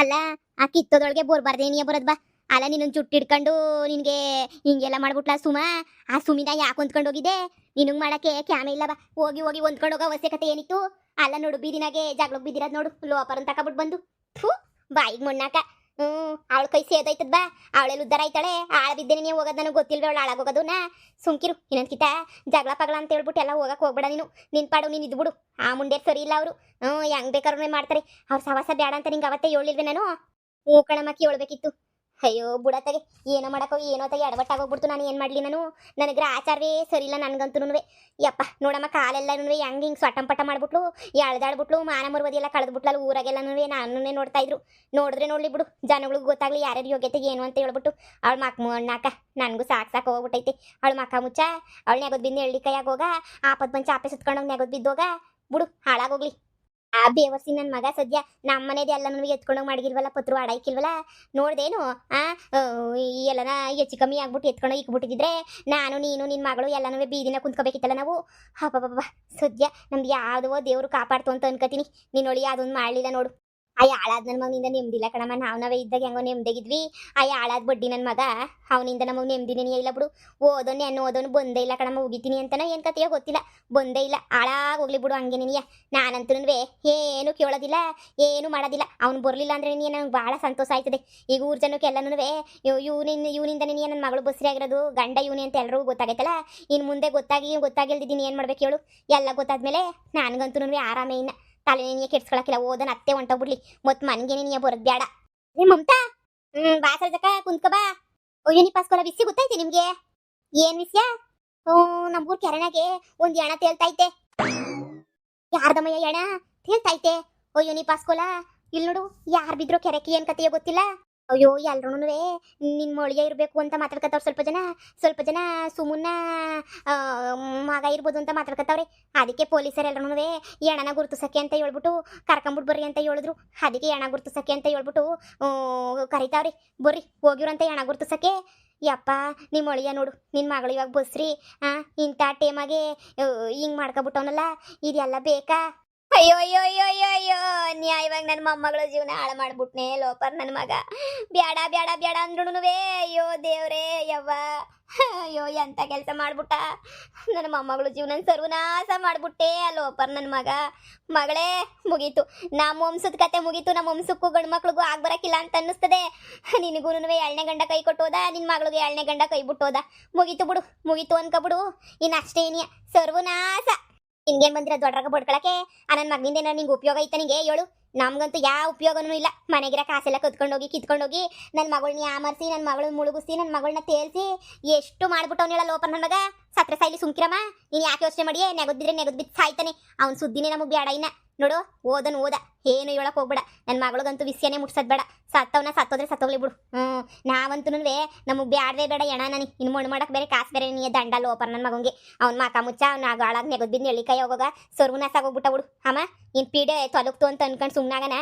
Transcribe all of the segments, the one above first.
ಅಲ್ಲ ಆ ಕಿತ್ತೋದೊಳಗೆ ಬೋರ್ಬಾರ್ದೆ ನೀ ಬರೋದ್ ಬಾ. ಅಲ್ಲ ನಿನ್ನ ಜುಟ್ಟು ಹಿಡ್ಕೊಂಡು ನಿನ್ಗೆ ಹಿಂಗೆಲ್ಲ ಮಾಡ್ಬಿಟ್ಲ ಸುಮಾ. ಆ ಸುಮಿನ ಯಾಕೆ ಹೊಂದ್ಕೊಂಡು ಹೋಗಿದ್ದೆ? ನಿನಗ್ ಮಾಡಕ್ಕೆ ಕ್ಯಾಮೆ ಇಲ್ಲ ಬಾ. ಹೋಗಿ ಹೋಗಿ ಹೊಂದ್ಕೊಂಡು ಹೋಗೋ ಅವಶ್ಯಕತೆ ಏನಿತ್ತು? ಅಲ್ಲ ನೋಡು ಬೀದಿನಾಗೆ ಜಾಗ್ಳಗ್ ಬಿದ್ದಿರೋದ್ ನೋಡು, ಲೋಪರ್ ತಕೊಬಿಟ್ಟು ಬಂದು ಥೂ ಬಾಯಿಗೆ ಮಣ್ಣಾಕ. ಅವಳ ಕೈ ಸೇದೈತದ ಬಾ, ಅವಳೆಲ್ಲ ಉದ್ದಾರ ಆಯ್ತಾಳೆ. ಆಳ ಬಿದ್ದೇನೆ ನೀವು ಹೋಗೋದು ನನಗೆ ಗೊತ್ತಿಲ್ವೇ ಅವಳು ಹಾಳಾಗೋಗೋದು. ಸುಮ್ಕಿರು ಇನ್ನೊಂದ್ಕಿತ ಜಗಳ ಪಗಳ ಅಂತ ಹೇಳ್ಬಿಟ್ಟು ಎಲ್ಲ ಹೋಗಕ್ಕೆ ಹೋಗ್ಬೇಡ ನೀನು. ನಿನ್ ಪಾಡು ನೀನು ಇದ್ಬಿಡು. ಆ ಮುಂಡೆ ಸರಿ ಇಲ್ಲ ಅವರು. ಹೆಂಗ್ ಬೇಕಾದ್ರೂ ಮಾಡ್ತಾರೆ. ಅವ್ರ ಸವಾಸ ಬೇಡ ಅಂತ ನಿಂಗೆ ಅವತ್ತೇ ಹೇಳಿಲ್ವೇ ನಾನು? ಹೂ ಕಣಮ್ಮಕ್ಕಿ ಹೇಳ್ಬೇಕಿತ್ತು. ಅಯ್ಯೋ ಬುಡತ್ತಾಗೆ ಏನೋ ಮಾಡಕ್ಕೋ ಏನೋ ತಾಗಿ ಎಡವಟ್ಟಾಗೋಗ್ಬಿಡ್ತು. ನಾನು ಏನು ಮಾಡಲಿ? ನನಗ್ರ ಆಚಾರವೇ ಸರಿ ಇಲ್ಲ ನನ್ಗಂತೂ. ಯಪ್ಪ ನೋಡಮ್ಮ ಕಾಲೆಲ್ಲನೂ ಹೆಂಗೆ ಹಿಂಗೆ ಸ್ವಟಂಪಟ ಮಾಡ್ಬಿಟ್ಲು, ಎಳ್ದಾಡ್ಬಿಟ್ಲು, ಮಾನ ಮರುವದಿ ಎಲ್ಲ ಕಳೆದ್ಬಿಟ್ಲಲ್ಲ ಊರಾಗೆಲ್ಲನೂ. ನಾನೇ ನೋಡ್ತಾ ಇದ್ರು. ನೋಡಿದ್ರೆ ನೋಡ್ಲಿ ಬಿಡು, ಜನಗಳಿಗೆ ಗೊತ್ತಾಗ್ಲಿ ಯಾರ್ಯಾರ ಯೋಗ್ಯತೆ ಏನು ಅಂತ ಹೇಳ್ಬಿಟ್ಟು. ಅವಳ ಮಕ್ಕ ಅಣ್ಣಾಕ ನನಗೂ ಸಾಕು ಹೋಗ್ಬಿಟ್ಟೈತೆ. ಅವಳ ಮಕ್ಕ ಮುಚ್ಚ ಅವಳು ನೆಗೋದ್ ಬಿದ್ದು ಎಳ್ಳಿ ಕೈಯಾಗ ಹೋಗ, ಆಪತ್ ಬಂಚ ಆಪೆ ಸುತ್ಕೊಂಡೋಗಿ ನೆಗೋದ್ ಬಿದ್ದೋಗ ಬಿಡು, ಹಾಳಾಗೋಗ್ಲಿ. ಆ ಬೇವರ್ಸಿ ನನ್ನ ಮಗ ಸದ್ಯ ನಮ್ಮನೇದು ಎಲ್ಲನೂ ಎತ್ಕೊಂಡೋಗಿ ಮಾಡಿಗಿಲ್ವಲ್ಲ, ಪತ್ರು ಅಡಾಯ್ಕಿಲ್ವಲ್ಲ. ನೋಡ್ದೇನು ಎಲ್ಲನ ಹೆಚ್ಚು ಕಮ್ಮಿ ಆಗ್ಬಿಟ್ಟು ಎತ್ಕೊಂಡೋಗಿ ಇಕ್ಬಿಟ್ಟಿದ್ರೆ ನಾನು ನೀನು ನಿನ್ನ ಮಗಳು ಎಲ್ಲನೂ ಬೀದಿನ ಕುಂತ್ಕೋಬೇಕಿತ್ತಲ್ಲ ನಾವು. ಹಬ್ಬ ಸದ್ಯ ನಮ್ದು ಯಾವುದೋ ದೇವರು ಕಾಪಾಡ್ತು ಅಂತ ಅನ್ಕೋತೀನಿ. ನೀನೊಳಿ ಅದೊಂದು ಮಾಡಲಿಲ್ಲ ನೋಡು. ಹಾಳಾದ್ ನನ್ನ ಮಗನಿಂದ ನೆಮ್ಮದಿಲ್ಲ ಕಣಮ್ಮ. ನಾವೇ ಇದ್ದಾಗ ಹೆಂಗೋ ನೆಮ್ಮದಿಗಿದ್ವಿ. ಹಾಳಾದ್ ಬಡ್ಡಿ ನನ್ನ ಮಗ, ಅವನಿಂದ ನಮಗೆ ನೆಮ್ಮದಿನೇ ಇಲ್ಲ ಬಿಡು. ಓದೋನು ಬಂದೇ ಇಲ್ಲ ಕಣಮ್ಮ. ಉಗಿತೀನಿ ಅಂತನ ಏನು ಕತೆಯೋ ಗೊತ್ತಿಲ್ಲ, ಬಂದೇ ಇಲ್ಲ. ಹಾಳಾಗೋಗ್ಲಿ ಬಿಡು ಹಂಗೇನಿಯ. ನಾನಂತೂ ಏನು ಕೇಳೋದಿಲ್ಲ, ಏನು ಮಾಡೋದಿಲ್ಲ. ಅವ್ನು ಬರಲಿಲ್ಲ ಅಂದ್ರೆ ನನಗೆ ಭಾಳ ಸಂತೋಷ ಆಯ್ತದೆ. ಈಗ ಊರ ಜನಕ್ಕೆ ಎಲ್ಲನೂ ಇವನಿಂದನೇ ನನ್ನ ಮಗಳು ಬಸ್ರಿ ಆಗಿರೋದು, ಗಂಡ ಇವನಿ ಅಂತ ಎಲ್ಲರಿಗೂ ಗೊತ್ತಾಗೈತಲ್ಲ. ಇನ್ನು ಮುಂದೆ ಗೊತ್ತಾಗಿಲ್ದಿದ್ದೀನಿ ಏನು ಮಾಡ್ಬೇಕು ಹೇಳು? ಎಲ್ಲ ಗೊತ್ತಾದ್ಮೇಲೆ ನನಗಂತೂ ಆರಾಮೇ ಇನ್ನ. ತಲೆ ನೀನಿಯ ಕೆಡ್ಸ್ಕೊಳಕಿಲ್ಲ. ಓದನ್ ಅತ್ತೆ ಹೊಂಟೋಗ್ಬಿಡ್ಲಿ, ಮತ್ ಮನ್ಗೆ ನೀ ಬರೋದ್ ಬೇಡ. ಮಮತಾ ಬಾ ಸರ್ಜಕ ಕುಂತ್ಕ ಬಾ. ಏನಿ ಪಾಸ್ಕೊಲ ವಿಷಯ ಗೊತ್ತೈತೆ ನಿಮ್ಗೆ? ಏನ್ ವಿಷಯ? ನಮ್ಮೂರ್ ಕೆರೆನಾಗೆ ಒಂದ್ ಎಣ ತೇಲ್ತೈತೆ. ಯಾರ್ದಮ್ಮಯ್ಯ ಎಣ ತೇಲ್ತೈತೆ? ಅಯ್ಯೋನಿ ಪಾಸ್ಕೊಲ ಇಲ್ಲಿ ನೋಡು, ಯಾರು ಬಿದ್ರು ಕೆರೆಕಿ ಏನ್ ಕತೆಯೋ ಗೊತ್ತಿಲ್ಲ. ಅಯ್ಯೋ ಎಲ್ರೂ ನಿನ್ ಮೊಳಿಯ ಇರ್ಬೇಕು ಅಂತ ಮಾತಾಡ್ಕತ್ತವ್ರು. ಸ್ವಲ್ಪ ಜನ ಸುಮ್ಮನ ಮಗ ಇರ್ಬೋದು ಅಂತ ಮಾತಾಡ್ಕತ್ತವ್ರೆ. ಅದಕ್ಕೆ ಪೊಲೀಸರು ಎಲ್ರೂ ಎಣನ ಗುರುತಿಸಕ್ಕೆ ಅಂತ ಹೇಳ್ಬಿಟ್ಟು ಕರ್ಕೊಂಬಿಟ್ಟು ಬರ್ರಿ ಅಂತ ಹೇಳಿದ್ರು. ಅದಕ್ಕೆ ಎಣ ಗುರುತಿಸಕ್ಕೆ ಅಂತ ಹೇಳ್ಬಿಟ್ಟು ಕರಿತಾವ್ರಿ. ಬರ್ರಿ ಹೋಗಿವ್ರಂತ ಎಣ ಗುರುತಿಸಕ್ಕೆ. ಯಪ್ಪ ನಿಮ್ಮ ಮೊಳಿಯ ನೋಡು, ನಿನ್ನ ಮಗಳು ಇವಾಗ ಬಸ್ರಿ ಇಂಥ ಟೇಮಾಗೆ ಹಿಂಗೆ ಮಾಡ್ಕೊಬಿಟ್ಟವನಲ್ಲ, ಇದೆಲ್ಲ ಬೇಕಾ? ಅಯ್ಯೋ ಅಯ್ಯೋ ಅಯ್ಯೋ ಅಯ್ಯೋ ಅಯ್ಯೋ ನ್ಯಾಯವಾಗಿ ನನ್ನ ಮೊಮ್ಮಗಳ ಜೀವನ ಹಾಳು ಮಾಡ್ಬಿಟ್ನೆ ಲೋಪರ್ ನನ್ನ ಮಗ. ಬ್ಯಾಡ ಬ್ಯಾಡ ಬ್ಯಾಡ ಅಂದ್ರುನುವೆ ಅಯ್ಯೋ ದೇವ್ರೇ ಯವ್ವ, ಅಯ್ಯೋ ಎಂತ ಕೆಲಸ ಮಾಡ್ಬಿಟ್ಟ. ನನ್ನ ಮೊಮ್ಮಗಳ ಜೀವನ ಸರ್ವನಾಶ ಮಾಡ್ಬಿಟ್ಟೆ ಆ ಲೋಪರ್ ನನ್ನ ಮಗ. ಮಗಳೇ ಮುಗೀತು, ನಮ್ಮ ವಂಶದ ಕತೆ ಮುಗೀತು. ನಮ್ಮ ವಂಶಕ್ಕೂ ಗಂಡು ಮಕ್ಳಿಗೂ ಆಗ್ಬರಕ್ಕಿಲ್ಲ ಅಂತ ಅನ್ನಿಸ್ತದೆ. ನಿನಗೂ ಎಳ್ನೇ ಗಂಡ ಕೈ ಕೊಟ್ಟೋದ, ನಿನ್ನ ಮಗಳಿಗೆ ಎಳ್ನೇ ಗಂಡ ಕೈ ಬಿಟ್ಟೋದ. ಮುಗೀತು ಬಿಡು, ಮುಗೀತು ಅನ್ಕೊಬಿಡು. ಇನ್ನು ಅಷ್ಟೇ ಏನಿಯ ಸರ್ವನಾಶ. ನಿನ್ಗೇನು ಬಂದಿರ ದೊಡ್ಡರಾಗ ಬಡ್ಕೊಳಕ್ಕೆ? ನನ್ನ ಮಗನಿಂದ ಏನಾರು ನಿಂಗೆ ಉಪಯೋಗ ಐತ ನಿಂಗೆ ಹೇಳು? ನಮ್ಗಂತೂ ಯಾವ ಉಪಯೋಗನೂ ಇಲ್ಲ. ಮನೆಗಿರ ಕಾಸೆಲ್ಲ ಕಿತ್ಕೊಂಡೋಗಿ ನನ್ನ ಮಗಳನ್ನ ಯಾಮರ್ಸಿ, ನನ್ನ ಮಗಳನ್ನ ಮುಳುಗಿಸಿ, ನನ್ನ ಮಗಳನ್ನ ತೇಲ್ಸಿ ಎಷ್ಟು ಮಾಡ್ಬಿಟ್ಟವ್ನೇಳ ಲೋಪರ್ ನನ್ನ ಮಗ. ಸತ್ರೆ ಸಾಯ್ಲಿ ಸುಮ್ಕಿರಮ್ಮ. ನೀನು ಯಾಕೆ ಯೋಚನೆ ಮಾಡಿಯೇ? ನೆಗದ್ ಬಿದ್ದು ಸಾಯ್ತಾನೆ. ಅವ್ನು ಸುದ್ದಿನೇ ನಮಗೆ ಬೇಡ. ಇನ್ನ ನೋಡು ಓದ ಏನು ಹೇಳಕ್ ಹೋಗ್ಬೇಡ. ನನ್ನ ಮಗಳಿಗಂತೂ ವಿಷಯನೇ ಮುಟ್ಸೋದು ಬೇಡ. ಸತ್ತೋದ್ರೆ ಸತ್ತೋಗ್ಲಿ ಬಿಡು. ನಾವಂತೂ ನಮಗೆ ಬ್ಯಾಡವೇ ಬೇಡ ಎಣ. ನನಗೆ ಇನ್ನು ಮಣ್ಣು ಮಾಡಕ್ಕೆ ಬೇರೆ ಕಾಸು ಬೇರೆ ನೀ ದಂಡ ಲೋಪರ್ ನನ್ನ ಮಗಂಗೆ. ಅವ್ನ ಮಕ ಮುಚ್ಚ, ಅವ್ನ ಗಾಳಾಗ ನೆಗದ್ ಬಿದ್ದು ಎಳ್ಳಿ ಕೈ ಹೋಗೋಗ ಸರ್ವನಾಶ ಆಗೋಗ್ಬಿಟ್ಟ ಬಿಡು. ಅಮ್ಮ ಇನ್ನು ಪೀಡೆ ತೊಲಗ್ತು ಅಂತ ಅನ್ಕೊಂಡು ಸುಮ್ಮನಾಗನ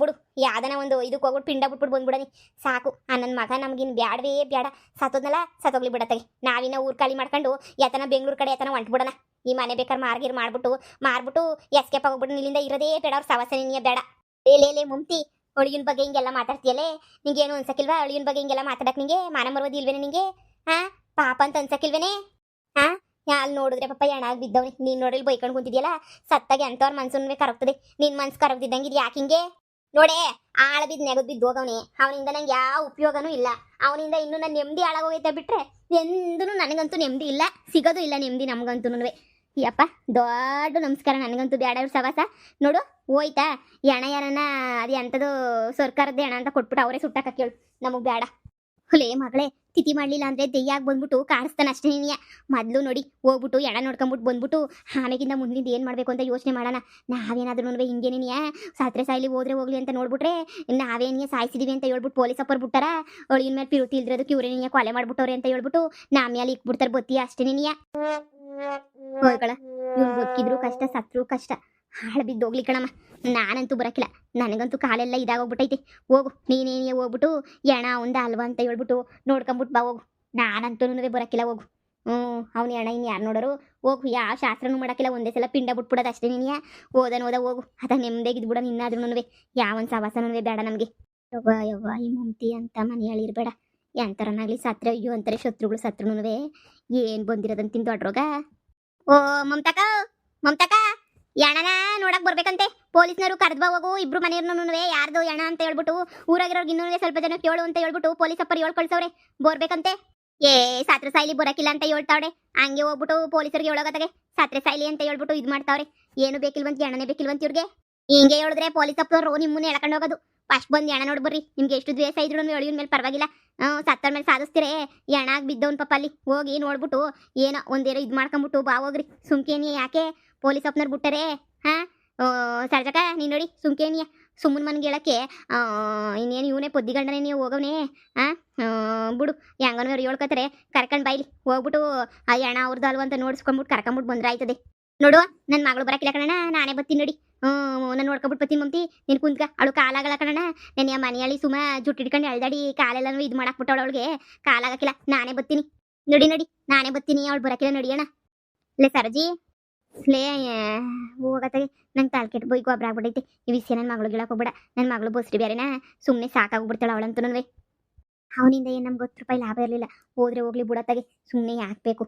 ಬಿಡು. ಯಾವ್ದನ ಒಂದು ಇದಕ್ಕೆ ಹೋಗ್ಬಿಟ್ಟು ಪಿಂಡ ಬಿಟ್ಬಿಟ್ಟು ಬಂದ್ಬಿಡನಿ ಸಾಕು. ನನ್ನ ಮಗ ನಮಗಿನ್ನು ಬ್ಯಾಡವೇ ಬೇಡ. ಸತ್ತೋದ್ನಲ್ಲ ಸತ್ತೋಗ್ಲಿ ಬಿಡತ್ತಾಗೆ. ನಾವಿನ್ನ ಊರು ಖಾಲಿ ಮಾಡ್ಕೊಂಡು ಯಾತನ ಬೆಂಗಳೂರು ಕಡೆ ಯಾತನ ಹೊಂಟ್ಬಿಡೋಣ. ಈ ಮನೆ ಬೇಕಾದ್ರೆ ಮಾರ್ಬಿಟ್ಟು ಎಸ್ಕೇಪ್ ಆಗೋಗ್ಬಿಟ್ಟು ಇಲ್ಲಿಂದ ಇರೋದೇ ಬೇಡ. ಅವ್ರ ಸವಾಸನೆ ಬೇಡ. ಲೇ ಮುಮ್ತಿ, ಅಳಿಯನ ಬಗ್ಗೆ ಹಿಂಗೆಲ್ಲ ಮಾತಾಡ್ತೀಯಲ್ಲೇ? ನಿಂಗೇನು ಅನ್ಸಕ್ಕಿಲ್ವಾ? ಅಳಿಯನ ಬಗ್ಗೆ ಹಿಂಗೆಲ್ಲ ಮಾತಾಡಕ್ಕೆ ನಿಂಗೆ ಮಾನ ಮರ್ವದಿ ಇಲ್ವೇನೆ ನಿಂಗೆ? ಪಾಪ ಅಂತ ಅನ್ಸಕ್ಕಿಲ್ವೇನೆ? ಅಲ್ಲಿ ನೋಡಿದ್ರೆ ಪಾಪ ಎಣಾಗ ಬಿದ್ದವನಿ. ನೀನು ನೋಡ್ರಿ ಬೈಕೊಂಡು ಕುಂತಿದ್ಯಲ್ಲ, ಸತ್ತಾಗೆ ಅಂಥವ್ರ ಮನ್ಸನ್ವೇ ಕರಗ್ತದೆ. ನಿನ್ನ ಮನ್ಸು ಕರಗ್ದಿದ್ದಂಗೆ ಇದು ಯಾಕೆ ಹಿಂಗೆ? ನೋಡೇ ಆಳ ಬಿದ್ದು ನೆಗದ್ ಬಿದ್ದು ಹೋಗವನೆ. ಅವನಿಂದ ನಂಗೆ ಯಾವ ಉಪಯೋಗನೂ ಇಲ್ಲ. ಅವನಿಂದ ಇನ್ನೂ ನನ್ನ ನೆಮ್ಮದಿ ಹಾಳಾಗೋಗೈತೆ ಬಿಟ್ರೆ ಎಂದೂ ನನಗಂತೂ ನೆಮ್ಮದಿ ಇಲ್ಲ, ಸಿಗೋದು ಇಲ್ಲ ನೆಮ್ಮದಿ ನಮಗಂತೂ. ಯಪ್ಪ ದೊಡ್ಡ ನಮಸ್ಕಾರ. ನನಗಂತೂ ಬೇಡ ಇವ್ರ ಸವಾಸ. ನೋಡು ಹೋಯ್ತಾ ಎಣ ಯಾರನ್ನ ಅದು ಎಂಥದ್ದು ಸರ್ಕಾರದ್ದು ಎಣ ಅಂತ ಕೊಟ್ಬಿಟ್ಟು ಅವರೇ ಸುಟ್ಟಾಕ ಕೇಳು. ನಮಗೆ ಬೇಡ. ಹುಲೇ ಮಗಳೇ, ತಿಥಿ ಮಾಡಲಿಲ್ಲ ಅಂದರೆ ದೆಯ್ಯಾಗಿ ಬಂದ್ಬಿಟ್ಟು ಕಾಣಿಸ್ತಾನೆ ಅಷ್ಟೇ. ನೀನಿಯ ಮೊದಲು ನೋಡಿ ಹೋಗ್ಬಿಟ್ಟು ಎಣ ನೋಡ್ಕೊಂಬಿಟ್ಟು ಬಂದ್ಬಿಟ್ಟು ಆಮೇಗಿಂದ ಮುಂದಿನ ಏನು ಮಾಡಬೇಕು ಅಂತ ಯೋಚನೆ ಮಾಡೋಣ. ನಾವೇನಾದ್ರೂ ಹಿಂಗೇನಿಯ ಸಾತ್ರೆ ಸಾಯ್ಲಿ ಹೋದ್ರೆ ಹೋಗ್ಲಿ ಅಂತ ನೋಡ್ಬಿಟ್ರೆ ನಾವೇನಿಯ ಸಾಯಿಸಿದೀವಿ ಅಂತ ಹೇಳ್ಬಿಟ್ಟು ಪೊಲೀಸ್ ಅಪ್ಪರ್ ಬಿಟ್ಟಾರ. ಅಳಿನ ಮೇಲೆ ಪಿರುತಿ ಇಲ್ದಿರೋದಕ್ಕೆ ಇವ್ರೇನಿಯ ಕೊಲೆ ಮಾಡ್ಬಿಟ್ಟವ್ರೆ ಅಂತ ಹೇಳ್ಬಿಟ್ಟು ಮೇಲೆ ಇಕ್ಬಿಡ್ತಾರೆ ಬತ್ತಿ ಅಷ್ಟೇ. ನೀನಿಯ ಹೋಗ್ಗಳ ಇವ್ನು ಬದುಕಿದ್ರು ಕಷ್ಟ, ಸತ್ರು ಕಷ್ಟ. ಹಾಳು ಬಿದ್ದು ಹೋಗ್ಲಿ ಕಣಮ್ಮ. ನಾನಂತೂ ಬರೋಕ್ಕಿಲ್ಲ. ನನಗಂತೂ ಕಾಲೆಲ್ಲ ಇದಾಗೋಗ್ಬಿಟ್ಟೈತೆ. ಹೋಗು ನೀನೇನೇ ಹೋಗ್ಬಿಟ್ಟು ಎಣ ಒಂದ ಅಲ್ವಾ ಅಂತ ಹೇಳ್ಬಿಟ್ಟು ನೋಡ್ಕೊಂಬಿಟ್ಟು ಬಾ ಹೋಗು. ನಾನಂತೂ ಬರೋಕ್ಕಿಲ್ಲ ಹೋಗು. ಅವ್ನು ಎಣ ಇನ್ನು ಯಾರು ನೋಡೋರು? ಹೋಗು, ಯಾವ ಶಾಸ್ತ್ರನೂ ಮಾಡಕ್ಕಿಲ್ಲ, ಒಂದೇ ಸಲ ಪಿಂಡ ಬಿಟ್ಬಿಡೋದು ಅಷ್ಟೇ ನೀನಿಯ. ಓದ ಹೋಗು, ಅದ ನೆಮ್ಮದಿಗಿದ್ಬಿಡ ನಿನ್ನಾದ್ರೂ. ಯಾವನ್ ಸವಾಸನೂ ಬೇಡ ನಮಗೆ. ಯವ್ವ ಯವ್ವ, ಈ ಮಮತಿ ಅಂತ ಮನೆ ಹೇಳಿರ್ಬೇಡ. ಎಂತರನಾಗ್ಲಿ ಸತ್ರ ಅಯ್ಯೋ ಅಂತಾರೆ ಶತ್ರುಗಳು ಸತ್ರುನುವೆ. ಏನ್ ಬಂದಿರೋದಂತಿನ ದೊಡ್ಡರೋಗ. ಓ ಮಮತಾಕ, ಮಮತಾಕ, ಎಣನ ನೋಡಕ್ ಬರ್ಬೇಕಂತೆ. ಪೊಲೀಸ್ನವರು ಕರೆದ್ಬಾ ಹೋಗು, ಇಬ್ರು ಮನೆಯವ್ರನ್ನುವೆ ಯಾರ್ದು ಎಣ ಅಂತ ಹೇಳ್ಬಿಟ್ಟು ಊರಾಗಿರೋರ್ಗೆ ಇನ್ನೂ ಸ್ವಲ್ಪ ಜನ ಕೇಳು ಅಂತ ಹೇಳ್ಬಿಟ್ಟು ಪೊಲೀಸ್ ಅಪ್ಪರು ಹೇಳ್ ಕಳ್ಸವ್ರೆ. ಬರ್ಬೇಕಂತೆ. ಏ ಸಾತ್ರ ಸಾಯ್ಲಿ ಬರಕಿಲ್ಲ ಅಂತ ಹೇಳ್ತಾವ್ರೆ. ಹಂಗೆ ಹೋಗ್ಬಿಟ್ಟು ಪೊಲೀಸರಿಗೆ ಹೇಳೋಗತ್ತಾಗೆ ಸಾತ್ರೆ ಸಾಯ್ಲಿ ಅಂತ ಹೇಳ್ಬಿಟ್ಟು ಇದು ಮಾಡ್ತಾವ್ರೆ. ಏನು ಬೇಕಿಲ್ವಂತ, ಎಣ್ಣನೆ ಬೇಕಿಲ್ವಂತ ಇವ್ರಿಗೆ. ಹಿಂಗೆ ಹೇಳಿದ್ರೆ ಪೊಲೀಸ್ ಅಪ್ಪರು ನಿಮ್ಮನ್ನ ಎಳ್ಕೊಂಡು ಹೋಗೋದು. ಫಸ್ಟ್ ಬಂದು ಎಣ ನೋಡಿ ಬರ್ರಿ. ನಿಮ್ಗೆ ಎಷ್ಟು ದ್ವೇಷ ಇದ್ರು ಎಳಿಯೋನ್ ಮೇಲೆ ಪರವಾಗಿಲ್ಲ. ಸತ್ತರ ಮೇಲೆ ಸಾಧಿಸ್ತೀರೇ. ಎಣಾಗಿ ಬಿದ್ದವನ್ ಪಾಪ ಅಲ್ಲಿ ಹೋಗಿ ನೋಡ್ಬಿಟ್ಟು ಏನೋ ಒಂದೇನೋ ಇದು ಮಾಡ್ಕೊಂಬಿಟ್ಟು ಬಾ ಹೋಗ್ರಿ. ಸುಮ್ಕೇನಿ ಯಾಕೆ ಪೊಲೀಸ್ ಅಪ್ಪನವ್ರು ಬಿಟ್ಟರೆ? ಹಾ ಸರ್ಜಕ ನೀನು ನೋಡಿ ಸುಮ್ಕೇನಿಯ. ಸುಮ್ಮನ ಮನ್ಗೆ ಹೇಳಕ್ಕೆ ಇನ್ನೇನು ಇವನೇ ಪೊದ್ದಿಗಂಡನೇ ನೀವು ಹೋಗವನೇ. ಬಿಡು, ಹೆಂಗನವ್ರು ಹೇಳ್ಕೊತಾರೆ. ಕರ್ಕೊಂಡು ಬಾಯ್ಲಿ ಹೋಗ್ಬಿಟ್ಟು ಆ ಎಣ ಅವ್ರದ್ದು ಅಲ್ವ ಅಂತ ನೋಡಿಸ್ಕೊಂಬಿಟ್ಟು ಕರ್ಕೊಂಬಿಟ್ಟು ಬಂದ್ರೆ ಆಯ್ತದೆ. ನೋಡುವ, ನನ್ನ ಮಗಳು ಬರಕಿಲ್ಲ ಕಣಣ್ಣ, ನಾನೇ ಬರ್ತೀನಿ ನೋಡಿ. ನಾನು ನೋಡ್ಕೊಬಿಟ್ಟು ಬರ್ತೀನಿ ಮಮ್ತಿ. ನೀನು ಕುಂತ್ಕ, ಅವಳು ಕಾಲಾಗಲ್ಲ ಕಣಣ್ಣ. ನಾನು ಆ ಮನೆಯಲ್ಲಿ ಸುಮ್ಮ ಜುಟ್ಟು ಹಿಡ್ಕೊಂಡು ಎಳ್ದಾಡಿ ಕಾಲೆಲ್ಲನೂ ಇದು ಮಾಡಾಕ್ಬಿಟ್ಟವಳು. ಅವಳಿಗೆ ಕಾಲಾಗಕ್ಕಿಲ್ಲ, ನಾನೇ ಬರ್ತೀನಿ ನೋಡಿ. ನಾನೇ ಬರ್ತೀನಿ, ಅವಳು ಬರಕಿಲ್ಲ ನಡಿಯೋಣ. ಲೇ ಸರಜಿ, ಲೇ ಹೋಗತ್ತಾಗೆ. ನಂಗೆ ತಾಲ್ ಕೆಟ್ಟು ಬೋಯ್ ಗೊಬ್ಬರ ಆಗ್ಬಿಟ್ಟೈತೆ ಈ ವಿಷಯ. ನನ್ನ ಮಗಳು ಗಿಳಕ್ಕೆ ಹೋಗ್ಬೇಡ. ನನ್ನ ಮಗಳು ಬಸ್ರಿ ಬೇರೆನಾ, ಸುಮ್ಮನೆ ಸಾಕಾಗ್ಬಿಡ್ತಾಳೆ ಅವಳಂತೂ. ಅವನಿಂದ ಏನು ನಮ್ಗೆ 10 ರೂಪಾಯಿ ಲಾಭ ಇರಲಿಲ್ಲ. ಹೋದ್ರೆ ಹೋಗ್ಲಿ ಬಿಡತ್ತಾಗೆ, ಸುಮ್ಮನೆ ಯಾಕಬೇಕು.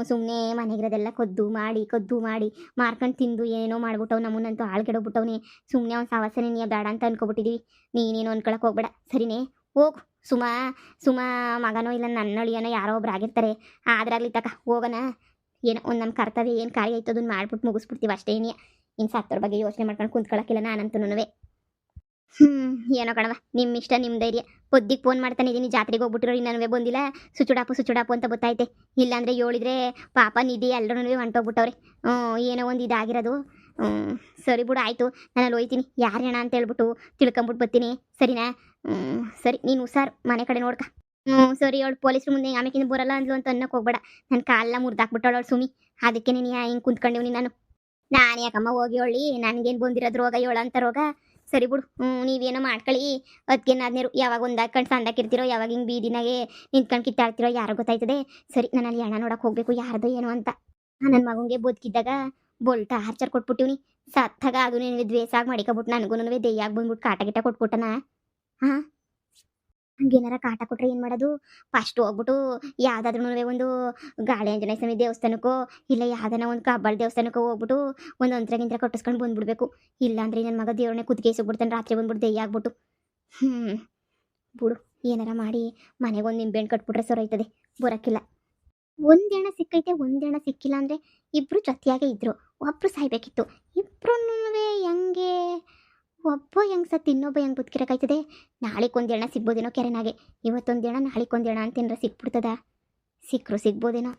ಸುಮ್ಮನೆ ಮನೆಗಿರೋದೆಲ್ಲ ಕದ್ದು ಮಾಡಿ ಮಾರ್ಕೊಂಡು ತಿಂದು ಏನೋ ಮಾಡ್ಬಿಟ್ಟವು. ನಮ್ಮನ್ನಂತೂ ಆಳ್ಗೆಡೋಗ್ಬಿಟ್ಟವ್ನಿ. ಸುಮ್ಮನೆ ಅವ್ನು ಸಾವಾಸನೆ ನೀ ಬೇಡ ಅಂತ ಅನ್ಕೊಬಿಟ್ಟಿದೀವಿ. ನೀನೇನು ಅನ್ಕೊಳಕ್ಕೆ ಹೋಗ್ಬೇಡ ಸರಿನೇ. ಹೋಗು ಸುಮಾ ಮಗನೋ ಇಲ್ಲ ನನ್ನ ಅಳಿಯನೋ ಯಾರೋ ಒಬ್ರು ಆಗಿರ್ತಾರೆ. ಆದ್ರಾಗ್ಲಿ ತಕ ಹೋಗೋಣ. ಏನೋ ಒಂದು ನಮ್ಮ ಕರ್ತವ್ಯ ಏನು ಕಾರ್ಯ ಆಯ್ತು ಅದನ್ನ ಮಾಡ್ಬಿಟ್ಟು ಮುಗಿಸ್ಬಿಡ್ತೀವಿ ಅಷ್ಟೇ. ಇನ್ನು ಸತ್ತೋರ ಬಗ್ಗೆ ಯೋಚನೆ ಮಾಡ್ಕೊಂಡು ಕುಂತ್ಕೊಳಕ್ಕಿಲ್ಲ ನಾನಂತೂ. ಏನೋ ಕಣವ, ನಿಮ್ಮ ಇಷ್ಟ ನಿಮ್ಮ ಧೈರ್ಯ. ಪೊದ್ದಿಗೆ ಫೋನ್ ಮಾಡ್ತಾನೆ ಇದೀನಿ, ಜಾತ್ರೆಗೆ ಹೋಗ್ಬಿಟ್ಟಿರೋ ಇನ್ನೂ ಬಂದಿಲ್ಲ. ಸುಚುಡಾಪು ಅಂತ ಗೊತ್ತಾಯ್ತೆ. ಇಲ್ಲಾಂದರೆ ಹೇಳಿದ್ರೆ ಪಾಪ ನಿಧಿ ಎಲ್ಲರೂ ಹೊಂಟೋಗ್ಬಿಟ್ಟವ್ರೆ. ಏನೋ ಒಂದು ಇದಾಗಿರೋದು. ಸರಿ ಬಿಡು, ಆಯಿತು. ನಾನು ಅಲ್ಲಿ ಹೋಯ್ತೀನಿ. ಯಾರು ಹೆಣ ಅಂತ ಹೇಳ್ಬಿಟ್ಟು ತಿಳ್ಕೊಂಬಿಟ್ಟು ಬರ್ತೀನಿ, ಸರಿನಾ? ಸರಿ, ನೀನು ಹುಷಾರು, ಮನೆ ಕಡೆ ನೋಡ್ಕ. ಸರಿ. ಅವಳು ಪೊಲೀಸ್ರು ಮುಂದೆ ಆಮೇಕಿಂದ ಬರಲ್ಲ ಅಂದ್ಲು ಅಂತ ಅನ್ನಕ್ಕೆ ಹೋಗ್ಬೇಡ. ನನ್ನ ಕಾಲೆಲ್ಲ ಮುರಿದಾಕ್ಬಿಟ್ಟವಳು ಅವಳು ಸುಮಿ. ಅದಕ್ಕೆ ನೀನು ಹಿಂಗೆ ಕುಂತ್ಕೊಂಡಿವ್ನಿ ನಾನು ಯಾಕಮ್ಮ ಹೋಗಿ ಹೇಳಿ. ನನಗೇನು ಬಂದಿರೋದು ರೋಗ ಅಂತ ರೋಗ. ಸರಿ ಬಿಡು, ನೀವೇನೋ ಮಾಡ್ಕೊಳ್ಳಿ. ಅದಕ್ಕೇನಾದ್ನೇರು ಯಾವಾಗ ಒಂದಾಕೊಂಡು ಸಂದಾಕಿರ್ತಿರೋ, ಯಾವಾಗ ಹಿಂಗೆ ಬೀದಿನಾಗೆ ನಿಂತ್ಕೊಂಡು ಕಿತ್ತಾಡ್ತಿರೋ ಯಾರೋ ಗೊತ್ತಾಯ್ತದೆ. ಸರಿ, ನಾನು ಅಲ್ಲಿ ಹೆಣ ನೋಡಕ್ಕೆ ಹೋಗ್ಬೇಕು ಯಾರ್ದು ಏನೋ ಅಂತ. ನನ್ನ ಮಗನಿಗೆ ಬದುಕಿದ್ದಾಗ ಬೋಲ್ಟ ಆರ್ಚರ್ ಕೊಟ್ಬಿಟ್ಟಿವ್ನಿ. ಸತ್ತಾಗ ಅದು ನಿನಗೆ ದ್ವೇಷಾಗಿ ಮಾಡಿಕೊಬಿಟ್ಟು ನನಗೂ ದೆಯ್ಯಾಗಿ ಬಂದ್ಬಿಟ್ಟು ಕಾಟ ಗಿಟ ಕೊಟ್ಬಿಟ್ಟನ. ಹಾಂ, ಹಂಗೇನಾರ ಕಾಟ ಕೊಟ್ರೆ ಏನು ಮಾಡೋದು? ಫಸ್ಟ್ ಹೋಗ್ಬಿಟ್ಟು ಯಾವುದಾದ್ರೂ ಒಂದು ಗಾಳಿ ಆಂಜನೇಯ ಸ್ವಾಮಿ ದೇವಸ್ಥಾನಕ್ಕೋ ಇಲ್ಲ ಯಾವ್ದಾನ ಒಂದು ಕಬ್ಬಾಳ ದೇವಸ್ಥಾನಕ್ಕೋ ಹೋಗ್ಬಿಟ್ಟು ಒಂದು ಅಂತ್ರಗಿಂತ್ರ ಕಟ್ಟಿಸ್ಕೊಂಡು ಬಂದ್ಬಿಡ್ಬೇಕು. ಇಲ್ಲಾಂದ್ರೆ ನನ್ನ ಮಗ ದೇವ್ರನ್ನೇ ಕುತ್ತಿಗೆಸಿಗ್ಬಿಡ್ತಾನೆ ರಾತ್ರಿ ಬಂದ್ಬಿಟ್ಟು ದೆಯ್ಯ ಆಗ್ಬಿಟ್ಟು. ಬಿಡು, ಏನಾರ ಮಾಡಿ ಮನೆಗೆ ಒಂದು ನಿಂಬೆಹಣ್ಣು ಕಟ್ಬಿಟ್ರೆ ಸೊರೈತದೆ. ಬರೋಕ್ಕಿಲ್ಲ. ಒಂದೇಣ ಸಿಕ್ಕೈತೆ, ಒಂದೇಣ ಸಿಕ್ಕಿಲ್ಲ ಅಂದರೆ ಇಬ್ಬರು ಜೊತೆಯಾಗೇ ಇದ್ರು. ಒಬ್ಬರು ಸಾಯ್ಬೇಕಿತ್ತು. ಇಬ್ಬರೂ ಹೆಂಗೆ? ಒಬ್ಬ ಹೆಂಗೆ ಸತ್ತು ಇನ್ನೊಬ್ಬ ಹೆಂಗೆ ಬದುಕಿರೋಕ್ಕಾಯ್ತದೆ? ನಾಳೆಗೆ ಒಂದೇಣ ಸಿಗ್ಬೋದೇನೋ ಕೆರೆನಾಗೆ. ಇವತ್ತೊಂದೇಣ ನಾಳೆಗೆ ಒಂದೇಣ ಅಂತೇನಾರ ಸಿಕ್ಬಿಡ್ತದ? ಸಿಕ್ಕರು ಸಿಗ್ಬೋದೇನೋ.